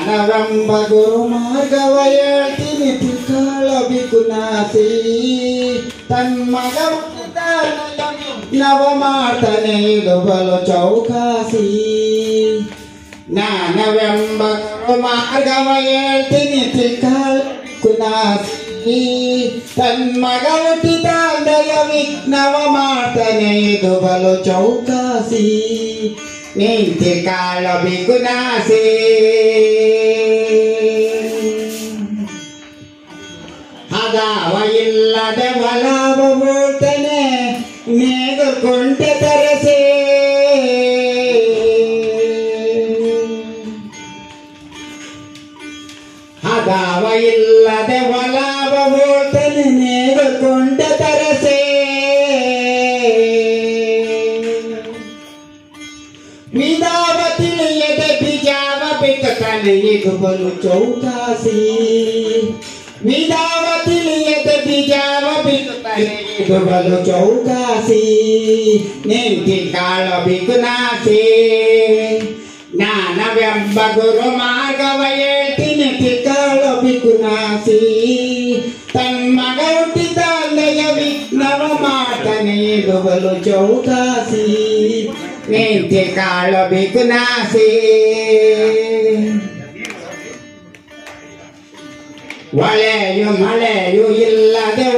ಜ್ಞಾನವೆಂಬ ಗುರು ಮಾರ್ಗವ ಹೇಳ್ತೀನಿ ತಿಳ್ಕೊಳ್ಳಬೇಕು ನಾಸಿ ತನ್ಮಗ ನವ ಮಾಡ್ತಾನೆ ಇದು ಬಲು ಚೌಕಾಸಿ ಜ್ಞಾನವೆಂಬ ಗುರು ಮಾರ್ಗವ ಹೇಳ್ತೀನಿ ತಿಳ್ಕೊಳ್ಳಬೇಕು ನಾಸಿ ತನ್ಮಗ ಹುಟ್ಟಿದ ದಯ ವಿಘ್ನವ ಮಾಡ್ತಾನೆ ಇದು ಬಲು ಚೌಕಾಸಿ ನಿಂತಿ ಕಾಳಬೇಕು ನಾಸಿ ಅದಾವ ಇಲ್ಲದೆ ಒಲವ ಬೋಳ್ತಾನೆ ನೇಗುಕೊಂಡೆ ತರಸೆ ಅದಾವ ಇಲ್ಲದೆ ಒಲವ ಬೋಳ್ತಾನೆ ನೇಗುಕೊಂಡೆ ತರಸೆ ವಿಧಾವ ತಿಳಿಯದೆ ಬಿಜಾವ ಬಿಕ್ಕತಾನೆ ಇದು ಬಲು ಚೌಕಾಸಿ ವಿಧಾವ ತಿಳಿಯದೆ ಬಿಜಾವ ಬಿಕ್ಕತಾನೆ ಇದು ಬಲು ಚೌಕಾಸಿ ನಿಂತಿ ಕಾಳಬೇಕು ನಾಸಿ ಜ್ಞಾನವೆಂಬ ಗುರು ಮಾರ್ಗವ ಹೇಳ್ತೀನಿ ತಿಳ್ಕೊಳ್ಳಬೇಕು ನಾಸಿ ತನ್ಮಗ ಹುಟ್ಟಿದ ದಯ ವಿಘ್ನವ ಮಾಡ್ತಾನೆ ಇದು ಬಲು ಚೌಕಾಸಿ ನಿಂತಿ ಕಾಳಬೇಕು ನಾಸಿ ಒಳೆಯು ಮಳೆಯು ಇಲ್ಲದೆ